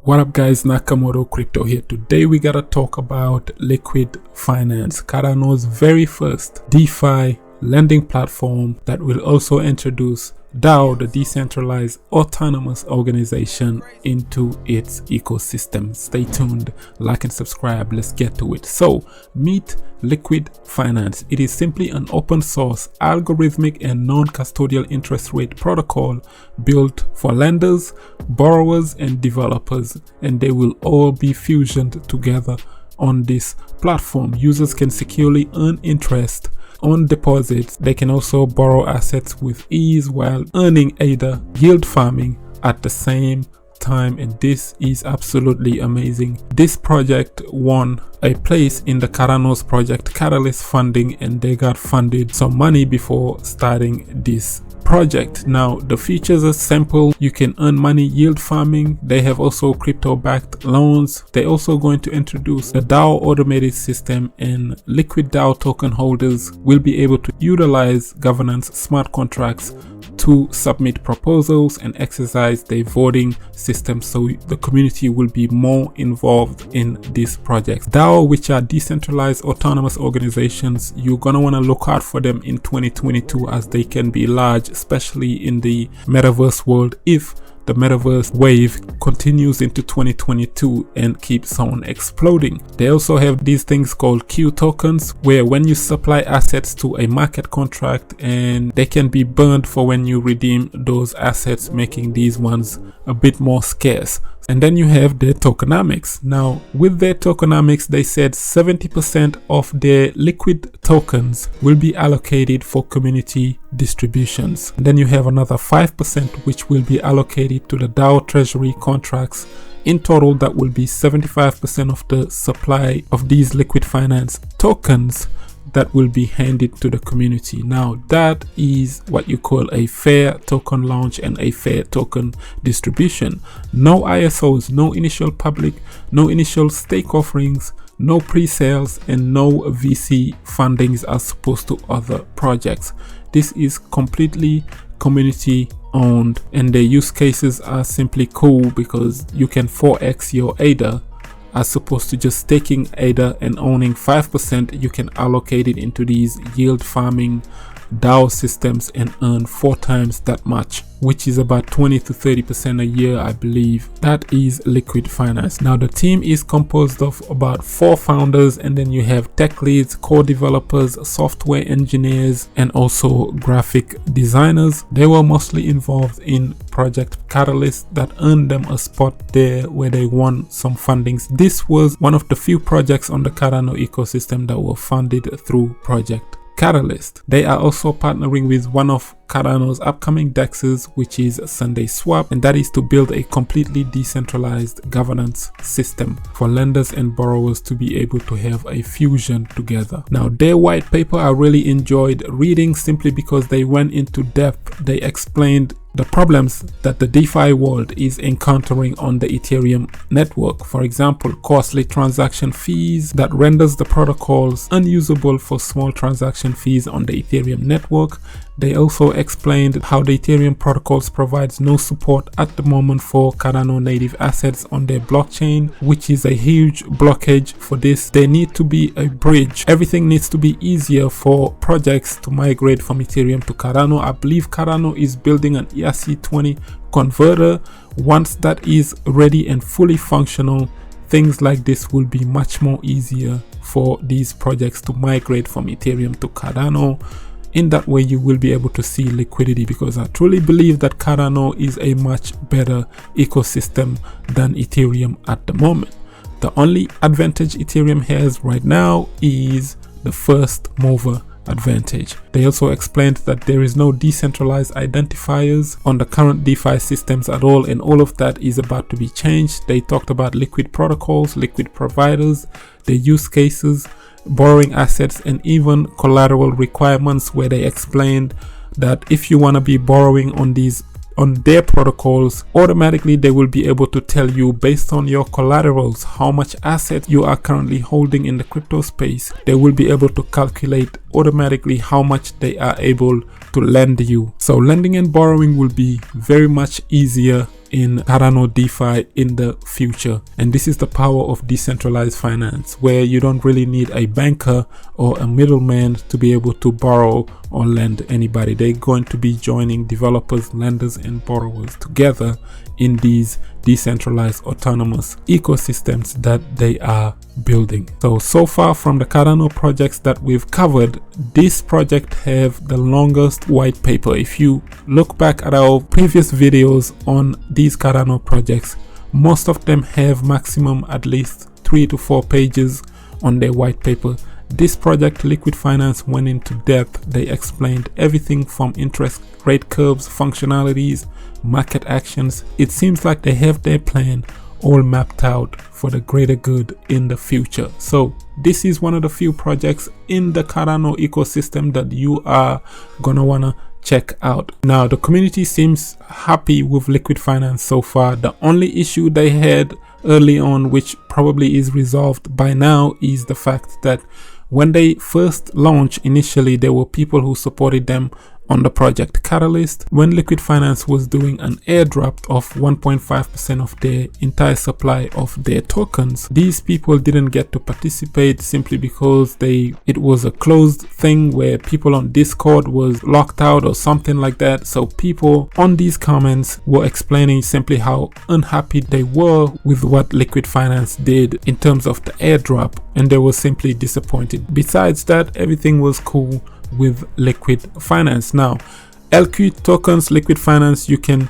What up guys, Nakamoto Crypto here. Today we gotta talk about Liqwid Finance, Cardano's very first DeFi lending platform that will also introduce DAO, the Decentralized Autonomous Organization, into its ecosystem. Stay tuned, like and subscribe, let's get to it. So, meet Liqwid Finance. It is simply an open source, algorithmic and non-custodial interest rate protocol built for lenders, borrowers and developers, and they will all be fusioned together on this platform. Users can securely earn interest on deposits. They can also borrow assets with ease while earning ADA yield farming at the same time, and this is absolutely amazing. This project won a place in the Cardano's project Catalyst funding, and they got funded some money before starting this project. Now the features are simple. You can earn money yield farming. They have also crypto backed loans. They're also going to introduce the DAO automated system, and Liqwid DAO token holders will be able to utilize governance smart contracts to submit proposals and exercise their voting system, so the community will be more involved in these projects. DAO, which are decentralized autonomous organizations, you're gonna want to look out for them in 2022 as they can be large, especially in the metaverse world, if the metaverse wave continues into 2022 and keeps on exploding. They also have these things called Q tokens, where when you supply assets to a market contract, and they can be burned for when you redeem those assets, making these ones a bit more scarce. And then you have their tokenomics. Now with their tokenomics, they said 70% of their Liqwid tokens will be allocated for community distributions. And then you have another 5% which will be allocated to the DAO treasury contracts. In total, that will be 75% of the supply of these Liqwid Finance tokens that will be handed to the community. Now that is what you call a fair token launch and a fair token distribution. No ISOs, no initial public, no initial stake offerings, no pre-sales, and no VC fundings as opposed to other projects. This is completely community owned, and the use cases are simply cool because you can 4x your ADA. As opposed to just taking ADA and owning 5%, you can allocate it into these yield farming DAO systems and earn 4 times that much, which is about 20 to 30% a year, I believe. That is Liqwid Finance. Now the team is composed of about 4 founders, and then you have tech leads, core developers, software engineers, and also graphic designers. They were mostly involved in Project Catalyst that earned them a spot there where they won some fundings. This was one of the few projects on the Cardano ecosystem that were funded through Project Catalyst. They are also partnering with one of Cardano's upcoming dexes, which is SundaeSwap, and that is to build a completely decentralized governance system for lenders and borrowers to be able to have a fusion together. Now their white paper I really enjoyed reading, simply because they went into depth. They explained the problems that the DeFi world is encountering on the Ethereum network. For example, costly transaction fees that renders the protocols unusable for small transaction fees on the Ethereum network. They also explained how the Ethereum protocols provides no support at the moment for Cardano native assets on their blockchain, which is a huge blockage for this. There needs to be a bridge. Everything needs to be easier for projects to migrate from Ethereum to Cardano. I believe Cardano is building an ERC20 converter. Once that is ready and fully functional, things like this will be much more easier for these projects to migrate from Ethereum to Cardano. In that way, you will be able to see liquidity, because I truly believe that Cardano is a much better ecosystem than Ethereum at the moment. The only advantage Ethereum has right now is the first mover advantage. They also explained that there is no decentralized identifiers on the current DeFi systems at all, and all of that is about to be changed. They talked about Liqwid protocols, Liqwid providers, their use cases, borrowing assets, and even collateral requirements, where they explained that if you want to be borrowing on their protocols, automatically they will be able to tell you based on your collaterals how much assets you are currently holding in the crypto space. They will be able to calculate automatically how much they are able to lend you. So lending and borrowing will be very much easier in Cardano DeFi in the future. And this is the power of decentralized finance, where you don't really need a banker or a middleman to be able to borrow or lend anybody. They're going to be joining developers, lenders, and borrowers together in these decentralized autonomous ecosystems that they are building. So far from the Cardano projects that we've covered, this project have the longest white paper. If you look back at our previous videos on these Cardano projects, most of them have maximum at least 3 to 4 pages on their white paper. This project, Liquid Finance, went into depth. They explained everything from interest rate curves, functionalities, market actions. It seems like they have their plan all mapped out for the greater good in the future. So this is one of the few projects in the Cardano ecosystem that you are gonna wanna check out. Now, the community seems happy with Liquid Finance so far. The only issue they had early on, which probably is resolved by now, is the fact that when they first launched, initially there were people who supported them on the project Catalyst. When Liquid Finance was doing an airdrop of 1.5% of their entire supply of their tokens, these people didn't get to participate simply because it was a closed thing where people on Discord was locked out or something like that. So people on these comments were explaining simply how unhappy they were with what Liquid Finance did in terms of the airdrop, and they were simply disappointed. Besides that, everything was cool with Liquid Finance. Now, LQ tokens, Liquid Finance, you can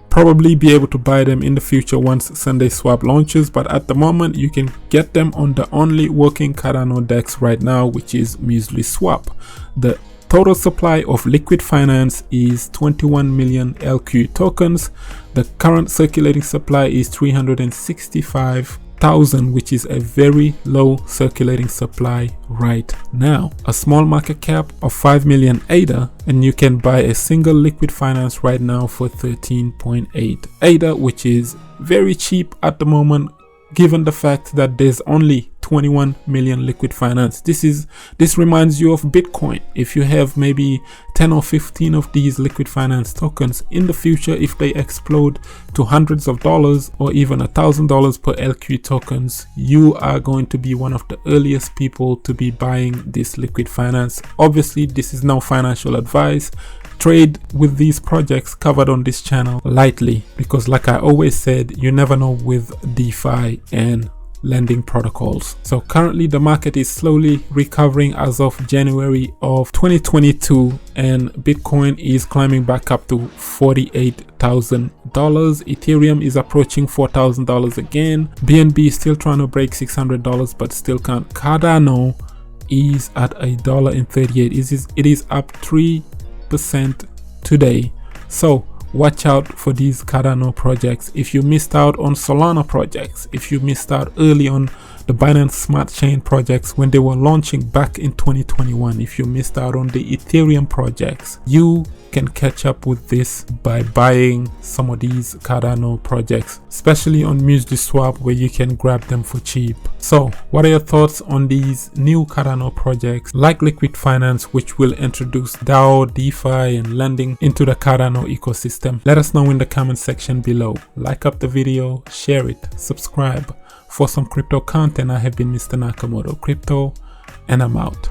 probably be able to buy them in the future once SundaeSwap launches, but at the moment you can get them on the only working Cardano DEX right now, which is muesliswap. The total supply of Liquid Finance is 21 million LQ tokens. The current circulating supply is 365,000, which is a very low circulating supply right now. A small market cap of 5 million ADA, and you can buy a single Liquid Finance right now for 13.8 ADA, which is very cheap at the moment, given the fact that there's only 21 million Liquid Finance. This reminds you of Bitcoin. If you have maybe 10 or 15 of these Liquid Finance tokens, in the future, if they explode to hundreds of dollars or even $1,000 per LQ tokens, you are going to be one of the earliest people to be buying this Liquid Finance. Obviously, this is no financial advice. Trade with these projects covered on this channel lightly, because like I always said, you never know with DeFi and lending protocols. So currently the market is slowly recovering as of January of 2022, and Bitcoin is climbing back up to $48,000. Ethereum is approaching $4,000 again. BNB is still trying to break $600 but still can't. Cardano is at $1.38. It is up 3% today. So watch out for these Cardano projects. If you missed out on Solana projects, if you missed out early on the Binance Smart Chain projects when they were launching back in 2021, if you missed out on the Ethereum projects, you can catch up with this by buying some of these Cardano projects, especially on muesliswap, where you can grab them for cheap. So what are your thoughts on these new Cardano projects like Liquid Finance, which will introduce DAO, DeFi and lending into the Cardano ecosystem? Let us know in the comment section below. Like up the video, share it, subscribe. For some crypto content, I have been Mr. Nakamoto Crypto, and I'm out.